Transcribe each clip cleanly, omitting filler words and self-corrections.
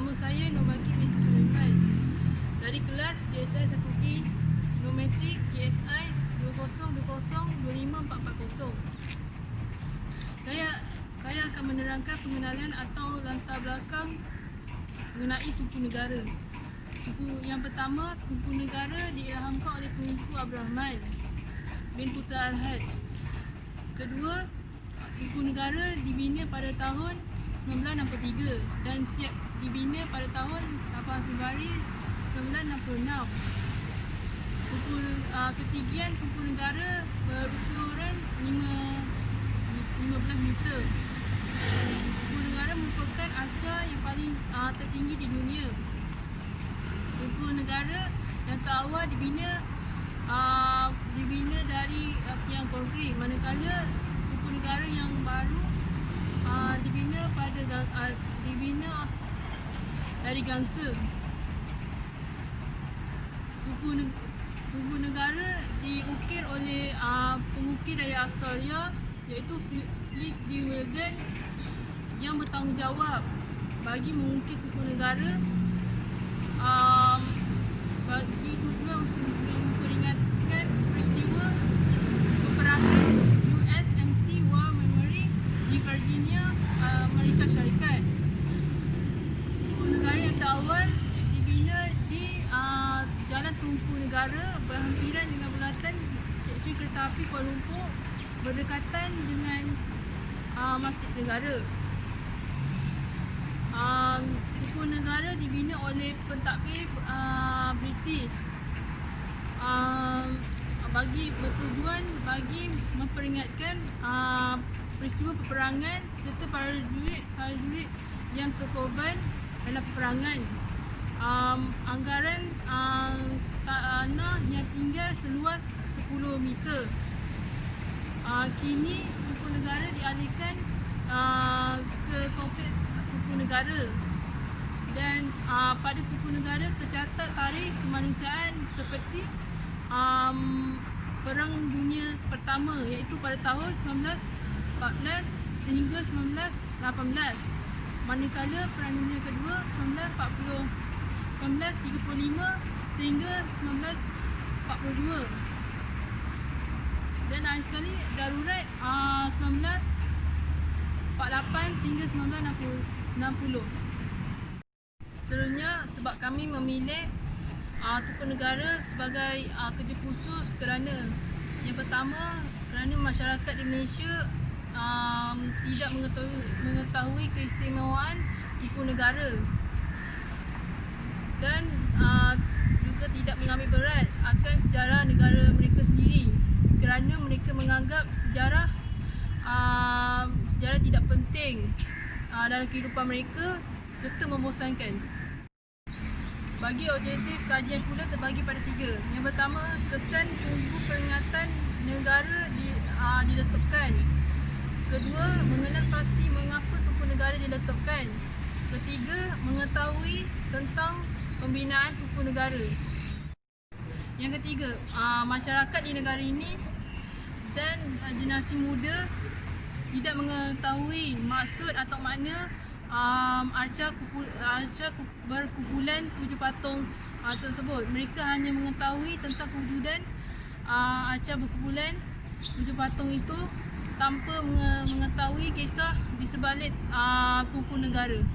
Nama saya Nobaki binti Sulaiman dari kelas DSI 1B Nometrik DSI 2020-25440. Saya akan menerangkan pengenalan atau latar belakang mengenai Tunku Negara. Yang pertama, Tunku Negara diilhamkan oleh Tunku Abdul Rahman bin Putra Al-Haj. Kedua, Tunku Negara dibina pada tahun 1963 dan siap dibina pada tahun 8 Februari 1966. Ketinggian Tunku Negara berukuran 15 meter. Tunku Negara merupakan arca yang paling tertinggi di dunia. Tunku Negara yang terawal dibina dari tiang konkrit, manakala Tunku Negara yang baru dibina dari gangsa. Tunku Negara diukir oleh pengukir dari Australia iaitu Philip D. Weldon yang bertanggungjawab bagi mengukir Tunku Negara bagi tujuan untuk memperingatkan peristiwa peperangan USMC War Memorial di Virginia, Amerika Syarikat. Tunku Negara yang terawal dibina di Jalan Tunku Negara berhampiran dengan bulatan stesen kereta api Kuala Lumpur berdekatan dengan Masjid Negara. Tunku Negara dibina oleh pentadbir British bertujuan bagi memperingatkan peristiwa peperangan serta para prajurit yang terkorban dalam peperangan. Anggaran tanah yang tinggal seluas 10 meter. Kini Tunku Negara dialihkan ke kompleks Tunku Negara dan pada Tunku Negara tercatat tarikh kemanusiaan seperti Perang Dunia Pertama iaitu pada tahun 1914 sehingga 1918, manakala Perang Dunia Kedua 1935 sehingga 1942, dan akhir sekali darurat 1948 sehingga 1960. Seterusnya, sebab kami memilih Tunku Negara sebagai kerja khusus kerana yang pertama, kerana masyarakat di Malaysia tidak mengetahui keistimewaan Tunku Negara dan juga tidak mengambil berat akan sejarah negara mereka sendiri kerana mereka menganggap sejarah tidak penting dalam kehidupan mereka serta membosankan. Bagi objektif kajian pula terbagi pada 3. Yang pertama, kesan Tunku Peringatan Negara diletupkan. Kedua, mengenal pasti mengapa Tunku Negara diletupkan. Ketiga, mengetahui tentang pembinaan Tunku Negara. Yang ketiga, masyarakat di negara ini dan generasi muda tidak mengetahui maksud atau makna arca berkumpulan 7 patung tersebut. Mereka hanya mengetahui tentang kewujudan arca berkumpulan 7 patung itu tanpa mengetahui kisah di sebalik Tunku Negara.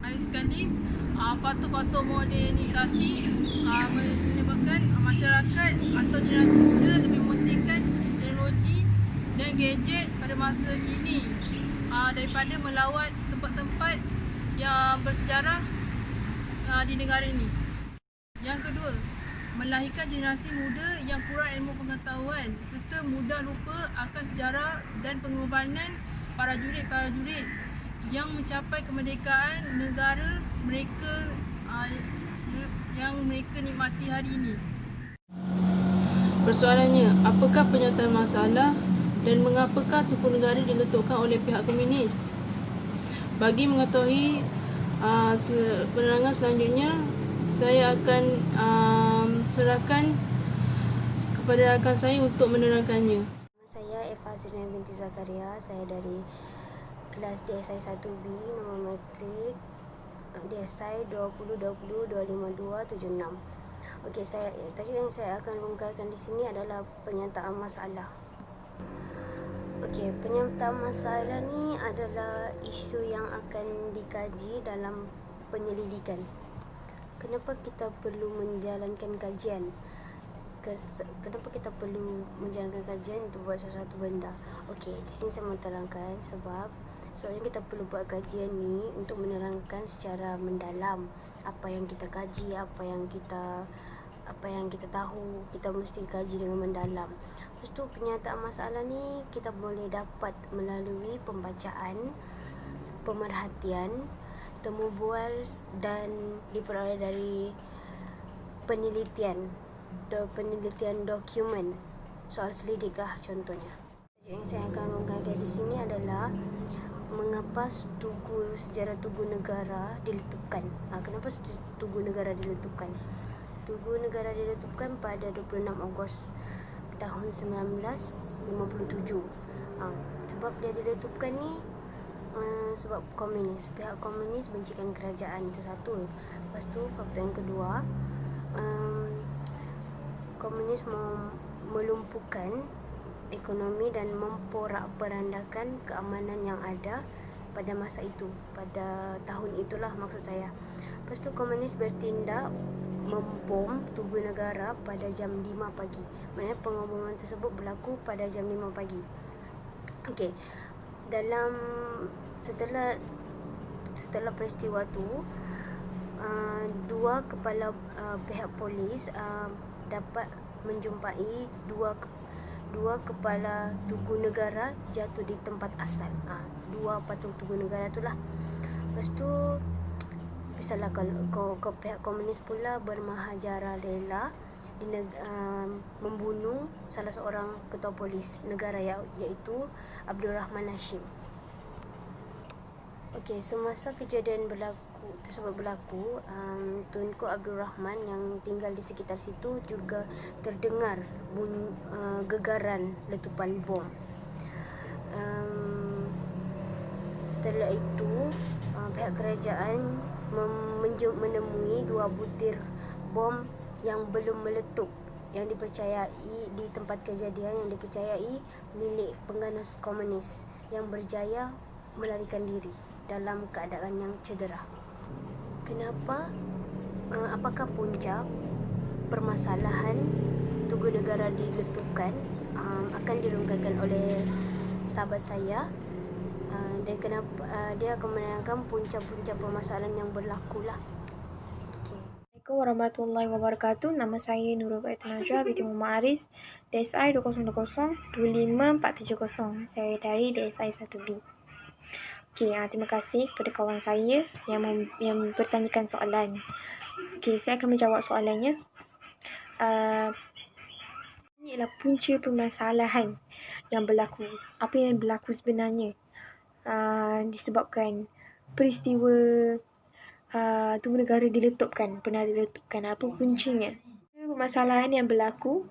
Akhir sekali, faktor-faktor modernisasi menyebabkan masyarakat atau generasi muda lebih mementingkan teknologi dan gadget pada masa kini daripada melawat tempat-tempat yang bersejarah di negara ini. Yang kedua, melahirkan generasi muda yang kurang ilmu pengetahuan serta mudah lupa akan sejarah dan pengorbanan para prajurit yang mencapai kemerdekaan negara mereka yang mereka nikmati hari ini. Persoalannya, apakah penyataan masalah dan mengapakah Tunku Negara diletupkan oleh pihak komunis? Bagi mengetahui penerangan selanjutnya, saya akan serahkan kepada rakan saya untuk menerangkannya. Saya Eva Zirina binti Zakaria. Saya dari kelas DSI 1B Nometrik DSI 2020-25276. Okey, tajuk yang saya akan rungkaikan di sini adalah penyertaan masalah. Okey, penyertaan masalah ni adalah isu yang akan dikaji dalam penyelidikan. Kenapa kita perlu menjalankan kajian? Kenapa kita perlu menjalankan kajian untuk buat sesuatu benda? Okey, di sini saya menerangkan sebabnya kita perlu buat kajian ni untuk menerangkan secara mendalam apa yang kita kaji, apa yang kita tahu, kita mesti kaji dengan mendalam. Lepas tu penyataan masalah ni kita boleh dapat melalui pembacaan, pemerhatian, temu bual dan diperoleh dari penelitian dokumen soal selidik lah contohnya. Yang saya akan rungkaikan di sini adalah mengapa sejarah Tugu Negara diletupkan. Kenapa Tugu Negara diletupkan? Tugu Negara diletupkan pada 26 Ogos tahun 1957. Sebab dia diletupkan ni sebab komunis. Pihak komunis bencikan kerajaan, itu satu. Lepas tu faktor yang kedua, komunis melumpuhkan ekonomi dan memporak-perandakan keamanan yang ada pada masa itu, pada tahun itulah maksud saya. Lepas tu komunis bertindak membom Tugu Negara pada jam 5 pagi. Maknanya pengeboman tersebut berlaku pada jam 5 pagi. Okey, setelah peristiwa tu, dua kepala pihak polis dapat menjumpai dua kepala Tugu Negara jatuh di tempat asal. Dua patung Tugu Negara tu lah. Lepas tu biasalah kalau pihak komunis pula bermahajaran rela membunuh salah seorang ketua polis negara iaitu Abdul Rahman Hashim. Okey, semasa kejadian tersebut berlaku, Tunku Abdul Rahman yang tinggal di sekitar situ juga terdengar gegaran letupan bom. Setelah itu pihak kerajaan menemui 2 butir bom yang belum meletup yang dipercayai di tempat kejadian, yang dipercayai milik pengganas komunis yang berjaya melarikan diri dalam keadaan yang cedera. Kenapa? Apakah punca permasalahan Tugu Negara diletupkan? Akan dirungkaikan oleh sahabat saya, dan kenapa dia akan menerangkan punca-punca permasalahan yang berlaku lah. Assalamualaikum warahmatullahi wabarakatuh. Nama saya Nurul Baitun Najwa binti Muhammad Aris, DSI 2020-25470. Saya dari DSI 1B. Okey, terima kasih kepada kawan saya yang bertanyakan soalan. Okey, saya akan menjawab soalannya. Ini adalah punca permasalahan yang berlaku. Apa yang berlaku sebenarnya disebabkan peristiwa Tugu Negara pernah diletupkan. Apa puncanya? Permasalahan yang berlaku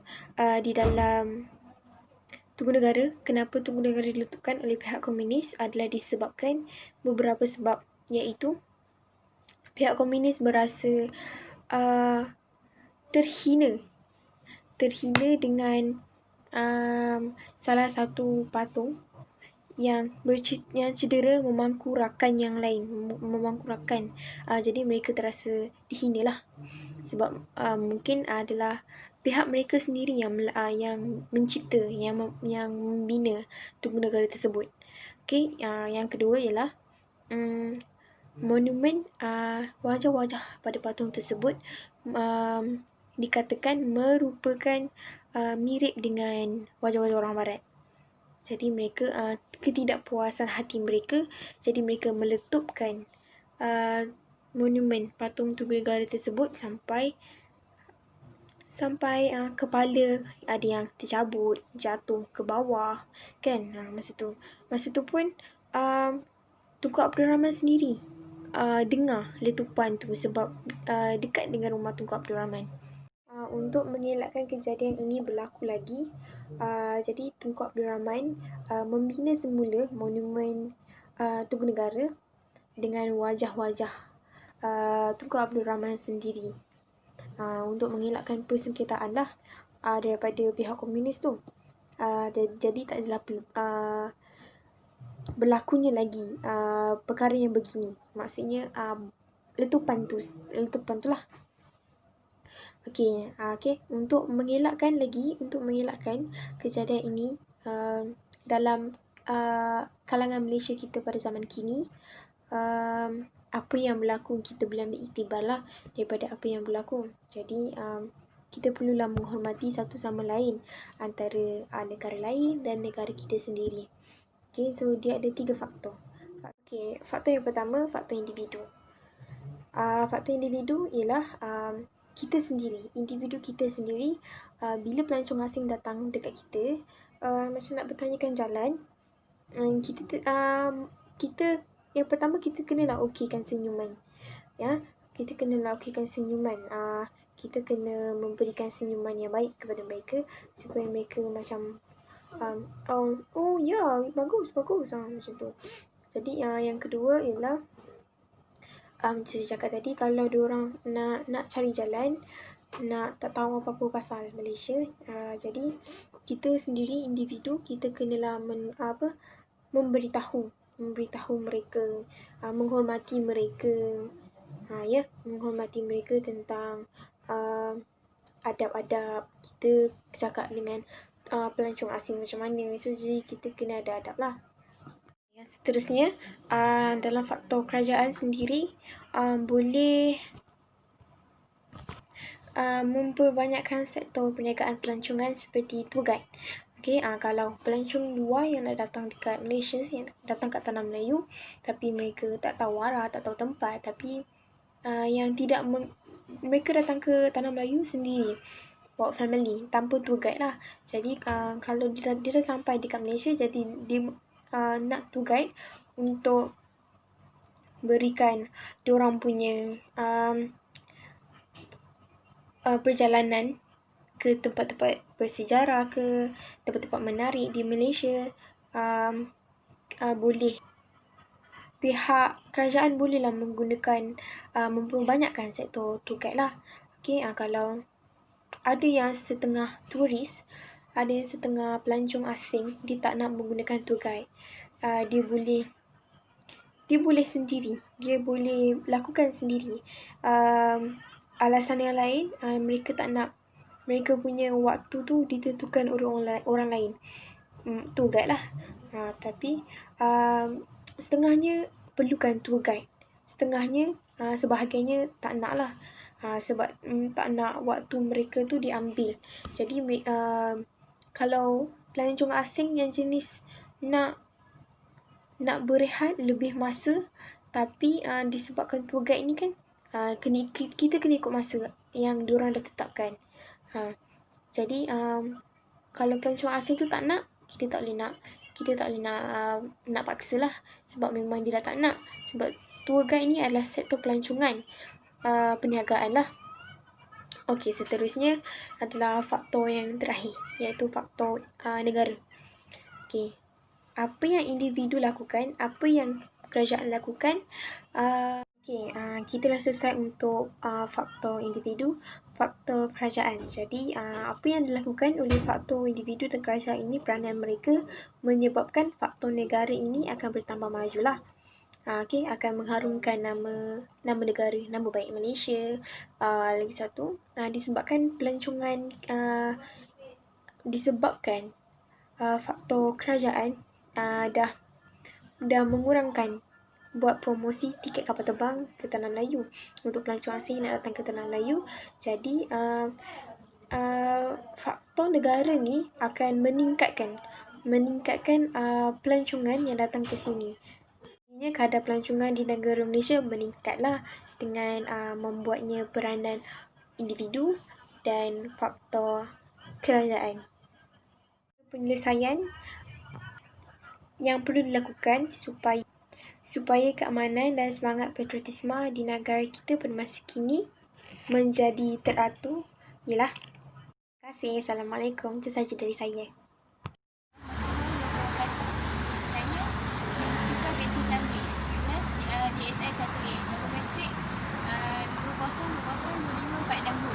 di dalam Tugu Negara, kenapa Tugu Negara diletupkan oleh pihak komunis adalah disebabkan beberapa sebab, iaitu pihak komunis berasa terhina dengan salah satu patung yang cedera memangku rakan yang lain, jadi mereka terasa dihina lah, sebab mungkin adalah pihak mereka sendiri yang mencipta, yang membina Tugu Negara tersebut. Okey, yang kedua ialah monumen, wajah-wajah pada patung tersebut dikatakan merupakan mirip dengan wajah-wajah orang barat. Jadi mereka ketidakpuasan hati mereka, jadi mereka meletupkan monumen patung Tugu Negara tersebut sampai kepala ada yang tercabut, jatuh ke bawah kan. Masa tu pun Tunku Abdul Rahman sendiri dengar letupan tu sebab dekat dengan rumah Tunku Abdul Rahman. Untuk mengelakkan kejadian ini berlaku lagi, jadi Tunku Abdul Rahman membina semula monumen Tugu Negara dengan wajah-wajah Tunku Abdul Rahman sendiri untuk mengelakkan persengketaan lah daripada pihak komunis tu. Jadi tak adalah berlakunya lagi perkara yang begini. Maksudnya letupan tu lah. Okey, untuk mengelakkan kejadian ini dalam kalangan Malaysia kita pada zaman kini, apa yang berlaku kita boleh ambil iktibar lah daripada apa yang berlaku. Jadi kita perlulah menghormati satu sama lain antara negara lain dan negara kita sendiri. Okay, so dia ada 3 faktor. Okay, faktor yang pertama, faktor individu. Faktor individu ialah individu kita sendiri. Bila pelancong asing datang dekat kita, macam nak bertanyakan jalan, kita yang pertama kita kenalah okeykan senyuman. Ya, kita kenalah okeykan senyuman. Kita kena memberikan senyuman yang baik kepada mereka supaya mereka macam oh ya, bagus macam tu. Jadi yang kedua ialah saya cakap tadi, kalau diorang nak cari jalan, nak tak tahu apa-apa pasal Malaysia, jadi kita sendiri individu kita kenalah memberitahu mereka, menghormati mereka, menghormati mereka tentang adab-adab. Kita cakap dengan pelancong asing macam mana, so jadi kita kena ada adab lah. Yang seterusnya, dalam faktor kerajaan sendiri boleh memperbanyakkan sektor perniagaan pelancongan seperti tour guide. Okay, kalau pelancong luar yang nak datang dekat Malaysia, yang datang kat Tanah Melayu, tapi mereka tak tahu arah, tak tahu tempat, tapi mereka datang ke Tanah Melayu sendiri, bawa family, tanpa tour guide lah. Jadi kalau dia dah sampai dekat Malaysia, jadi dia nak tour guide untuk berikan diorang punya perjalanan ke tempat-tempat bersejarah, ke tempat-tempat menarik di Malaysia. Boleh, pihak kerajaan bolehlah menggunakan memperbanyakkan sektor tour guide lah. Okay, kalau ada yang setengah turis, ada yang setengah pelancong asing, dia tak nak menggunakan tour guide, dia boleh sendiri, dia boleh lakukan sendiri. Alasan yang lain, mereka tak nak mereka punya waktu tu ditentukan oleh orang lain, tour guide lah. Tapi setengahnya perlukan tour guide, setengahnya sebahagiannya tak nak lah, sebab tak nak waktu mereka tu diambil. Jadi kalau pelancong asing yang jenis nak berehat lebih masa, tapi disebabkan tour guide ni kan, kita kena ikut masa yang diorang dah tetapkan. Jadi kalau pelancong asing tu tak nak, kita tak boleh nak paksa lah, sebab memang dia dah tak nak. Sebab tour guide ni adalah sektor pelancongan, perniagaan lah. Okey, seterusnya adalah faktor yang terakhir, iaitu faktor negara. Okey, apa yang individu lakukan, apa yang kerajaan lakukan. Kita dah selesai untuk faktor individu, faktor kerajaan. Jadi apa yang dilakukan oleh faktor individu dan kerajaan ini, peranan mereka menyebabkan faktor negara ini akan bertambah majulah. Akan mengharumkan nama negara, nama baik Malaysia. Lagi satu, disebabkan pelancongan, disebabkan faktor kerajaan dah mengurangkan buat promosi tiket kapal terbang ke Tanah Melayu untuk pelancong asing nak datang ke Tanah Melayu. Jadi faktor negara ni akan meningkatkan pelancongan yang datang ke sini. Kadar pelancongan di negara Malaysia meningkatlah dengan membuatnya peranan individu dan faktor kerajaan. Penyelesaian yang perlu dilakukan supaya keamanan dan semangat patriotisme di negara kita pada masa kini menjadi teratur ialah. Terima kasih. Assalamualaikum. Itu sahaja dari saya. Saya suka BT Sambil DSI 1A, nombor matrik 4 dan 2.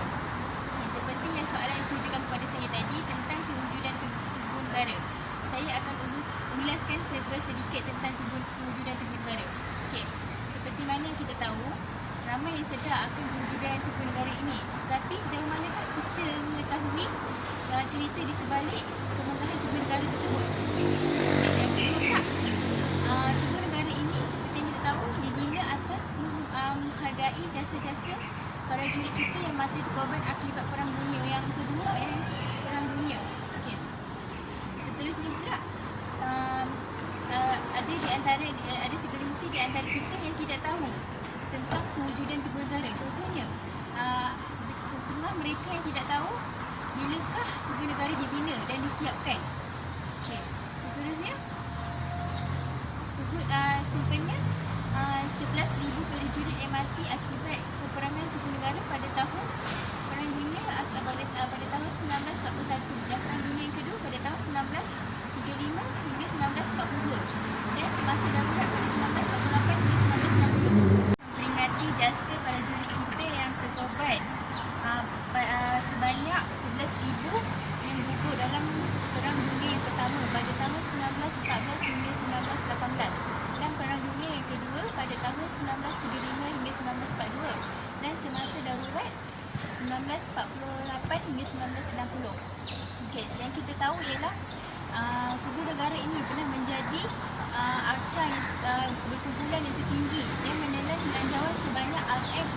Seperti yang soalan yang ditujukan kepada saya tadi tentang kewujudan tubuh negara. Saya akan ulaskan sedikit tentang kewujudan tubuh negara. Okey, seperti mana yang kita tahu, ramai yang sedar akan kewujudan tubuh negara ini. Tapi sejauh manakah kita mengetahui cerita di sebalik pemenggahan tubuh negara tersebut? Yang kedua, tubuh negara ini seperti yang kita tahu dibina atas menghargai jasa-jasa para jurid kita yang mati berkorban akibat Perang Dunia yang Kedua Perang Dunia. Okay. Seterusnya pula, ada segelintir di antara kita yang tidak tahu tentang kewujudan tubuh negara. Contohnya, setengah mereka yang tidak tahu bilakah tubuh negara dibina dan disiapkan. Okay. Seterusnya, simpannya 11,000 prajurit yang mati akibat peperangan tubuh negara pada tahun Perang Dunia pada tahun 1941 dan Perang Dunia yang kedua pada tahun 1935 hingga 1942 dan semasa darurat pada 1948 hingga 1960. Memperingati jasa para jurid kita yang terkorban sebanyak 11,000 yang gugur dalam Perang Dunia yang pertama pada tahun 1914 hingga 1918 dan Perang Dunia yang kedua pada tahun 1935 hingga 1942 dan semasa darurat 1948 hingga 1960. Okey, yang kita tahu ialah tubuh negara ini pernah menjadi arca yang berkumpulan yang tertinggi dan menelan belanjawan sebanyak RM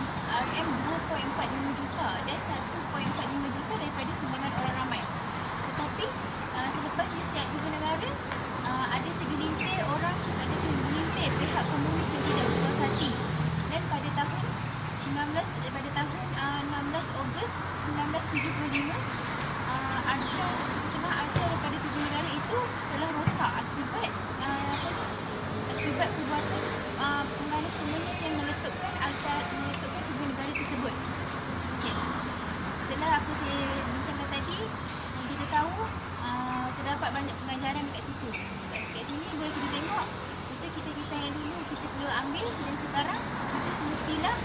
2.45 juta dan 1.45 juta daripada sumbangan orang ramai. Tetapi selepas disiap tubuh negara, ada segelintir pihak komunis yang tidak berpuas hati dan pada tahun 16 Ogos 1975 setengah arca daripada tubuh negara itu telah rosak akibat perbuatan penganis komunis yang meletupkan tubuh negara tersebut. Okay. Setelah apa saya bincangkan tadi, yang kita tahu terdapat banyak pengajaran dekat situ. Dekat sini boleh kita tengok kisah-kisah yang dulu kita perlu ambil dan sekarang kita semestilah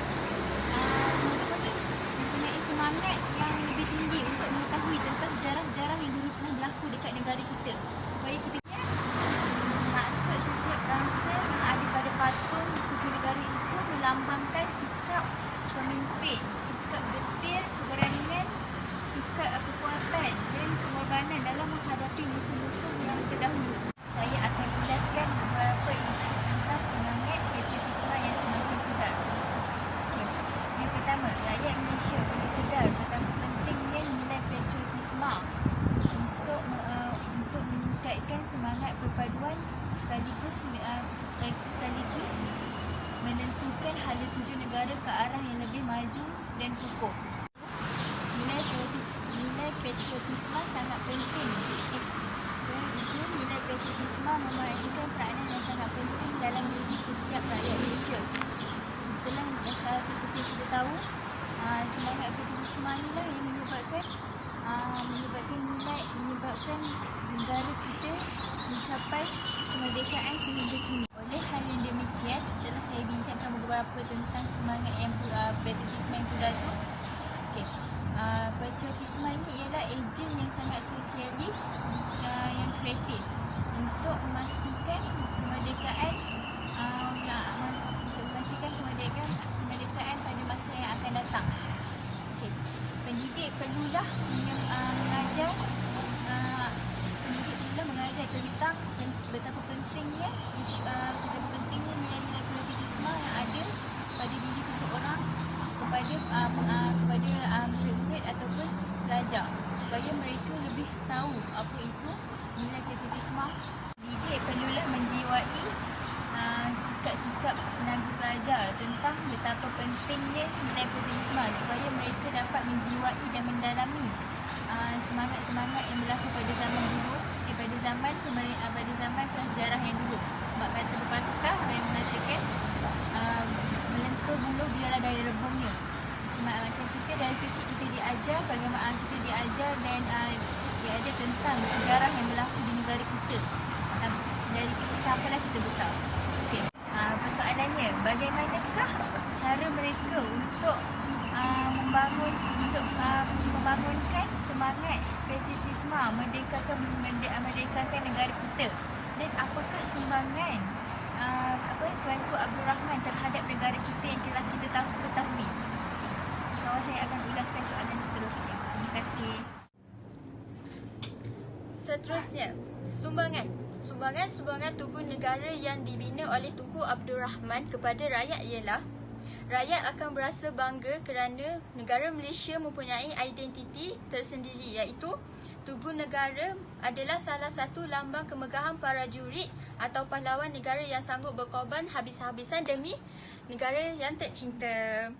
mempunyai semangat yang lebih tinggi untuk mengetahui tentang sejarah-sejarah yang dulu pernah berlaku dekat negara kita supaya kita maksud setiap bangsa yang ada pada patung tubuh negara itu melambangkan sikap pemimpin, sikap getir, keberanian, sikap kekuatan dan pengorbanan dalam menghadapi musuh-musuh yang terdahulu. Saya akan ulaskan beberapa isu tentang semangat patriotisme yang semakin pudar. Okay. Yang pertama, rakyat Malaysia perlu sedar betapa pentingnya nilai patriotisme untuk meningkatkan semangat perpaduan sekaligus menentukan hala tuju negara ke arah yang lebih maju dan kukuh. Nilai patriotisme sangat penting. Selain itu, nilai patriotisme memainkan peranan yang sangat penting dalam diri setiap rakyat Malaysia. Seperti kita tahu, semangat patriotisme inilah yang menyebabkan negara kita mencapai kemerdekaan sehingga kini. Oleh hal yang demikian, setelah saya bincangkan beberapa tentang semangat yang patriotisme yang pudar tu, patriotisme ini ialah ejen yang sangat sosialis yang kreatif untuk memastikan kemerdekaan pada masa yang akan datang. Okay. Pendidik perlulah mengajar tentang betapa pentingnya nilai-nilai patriotisme yang ada pada diri seseorang kepada murid-murid ataupun pelajar supaya mereka lebih tahu apa itu nilai patriotisme. Didik perlulah menjiwai sikap-sikap tenaga pelajar tentang betapa pentingnya nilai patriotisme supaya mereka dapat menjiwai dan mendalami semangat-semangat yang berlaku pada zaman dulu, pada zaman prasejarah yang dulu. Sebab kata pepatah yang mengatakan melentur bulu biarlah dari rebungnya. Macam kita dari kecil kita diajar bagaimana kita diajar dan diajar tentang sejarah yang berlaku di negara kita dari kecil sampailah kita besar. Okey. Persoalannya, bagaimanakah cara mereka untuk membangun membangunkan semangat patriotisme, merdekakan negara kita. Dan apakah sumbangan Tuanku Abdul Rahman terhadap negara kita yang telah kita ketahui? Kawan saya akan ulaskan soalan seterusnya. Terima kasih. Seterusnya, sumbangan tubuh negara yang dibina oleh Tunku Abdul Rahman kepada rakyat ialah: rakyat akan berasa bangga kerana negara Malaysia mempunyai identiti tersendiri, iaitu tubuh negara adalah salah satu lambang kemegahan para jurid atau pahlawan negara yang sanggup berkorban habis-habisan demi negara yang tercinta.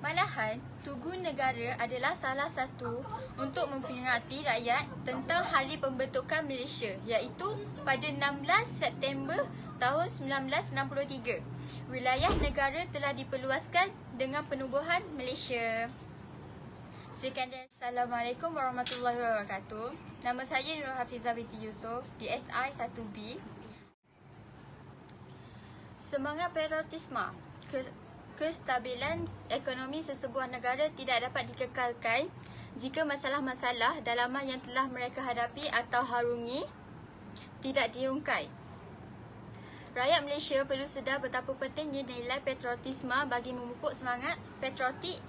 Malahan, Tugu Negara adalah salah satu untuk memperingati rakyat tentang hari pembentukan Malaysia, iaitu pada 16 September tahun 1963. Wilayah negara telah diperluaskan dengan penubuhan Malaysia. Sekian dan Assalamualaikum warahmatullahi wabarakatuh. Nama saya Nur Hafizah binti Yusof, DSI 1B. Semangat patriotisme. Kestabilan ekonomi sesebuah negara tidak dapat dikekalkan jika masalah-masalah dalaman yang telah mereka hadapi atau harungi tidak dirungkai. Rakyat Malaysia perlu sedar betapa pentingnya nilai patriotisme bagi memupuk semangat patriotik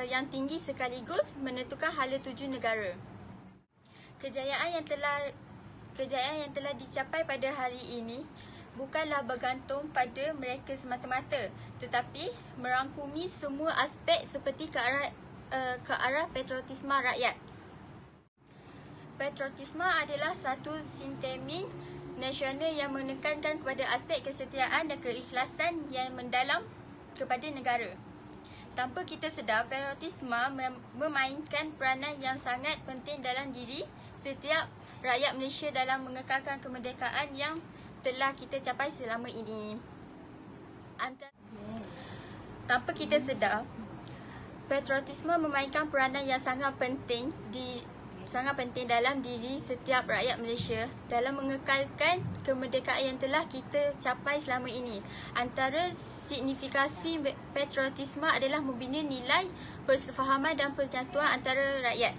yang tinggi sekaligus menentukan hala tuju negara. Kejayaan yang telah dicapai pada hari ini bukanlah bergantung pada mereka semata-mata, tetapi merangkumi semua aspek seperti ke arah patriotisme rakyat. Patriotisme adalah satu sentimen nasional yang menekankan kepada aspek kesetiaan dan keikhlasan yang mendalam kepada negara. Tanpa kita sedar, patriotisme memainkan peranan yang sangat penting dalam diri setiap rakyat Malaysia dalam mengekalkan kemerdekaan yang telah kita capai selama ini. Tanpa kita sedar, patriotisme memainkan peranan yang sangat penting dalam diri setiap rakyat Malaysia dalam mengekalkan kemerdekaan yang telah kita capai selama ini. Antara signifikasi patriotisme adalah membina nilai persefahaman dan persatuan antara rakyat,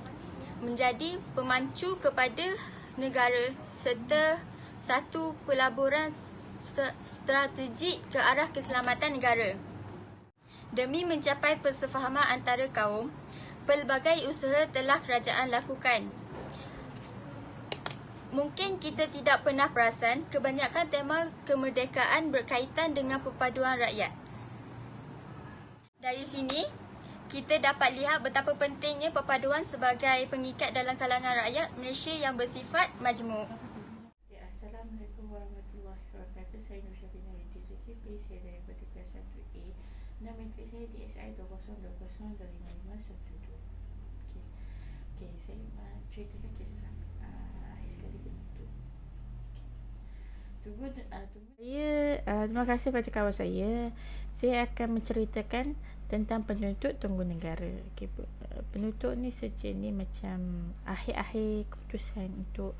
menjadi pemancu kepada negara serta satu pelaburan strategik ke arah keselamatan negara. Demi mencapai persefahaman antara kaum, pelbagai usaha telah kerajaan lakukan. Mungkin kita tidak pernah perasan, kebanyakan tema kemerdekaan berkaitan dengan perpaduan rakyat. Dari sini, kita dapat lihat betapa pentingnya perpaduan sebagai pengikat dalam kalangan rakyat Malaysia yang bersifat majmuk. Assalamualaikum warahmatullahi wabarakatuh. Saya Nur Syafina binti Zulkifli. Saya daripada kelas 1A. Nama matrik saya DSI 2020255212. Okey, saya ceritakan kisah sekali penutup. Terima kasih pada kawan saya. Saya akan menceritakan tentang penuntut Tunku Negara. Okay, penuntut ni sejenis macam akhir-akhir keputusan untuk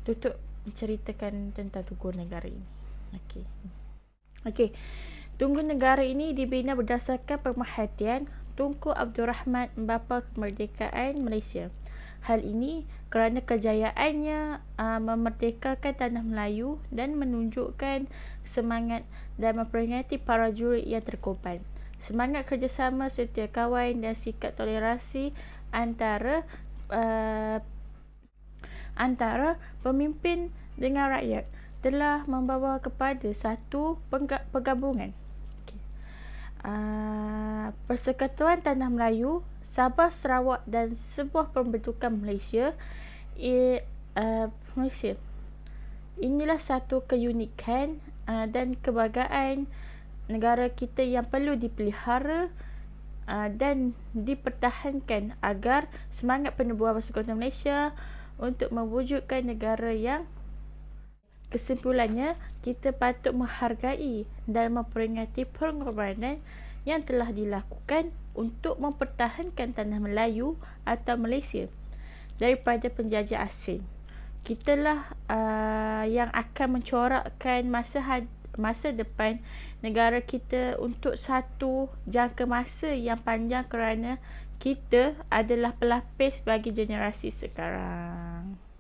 tutup menceritakan tentang Tunku Negara ini. Okey. Tunku Negara ini dibina berdasarkan pemerhatian Tunku Abdul Rahman bapa kemerdekaan Malaysia. Hal ini kerana kejayaannya memerdekakan tanah Melayu dan menunjukkan semangat dan memperingati para jurid yang terkorban. Semangat kerjasama setia kawan dan sikap toleransi antara pemimpin dengan rakyat telah membawa kepada satu pergabungan. Persekutuan Tanah Melayu, Sabah, Sarawak dan sebuah pembentukan Malaysia. Inilah satu keunikan dan kebanggaan negara kita yang perlu dipelihara dan dipertahankan agar semangat penubuhan persekutuan Malaysia untuk mewujudkan negara yang kesimpulannya kita patut menghargai dan memperingati pengorbanan yang telah dilakukan untuk mempertahankan tanah Melayu atau Malaysia daripada penjajah asing. Kitalah yang akan mencorakkan masa depan negara kita untuk satu jangka masa yang panjang kerana kita adalah pelapis bagi generasi sekarang.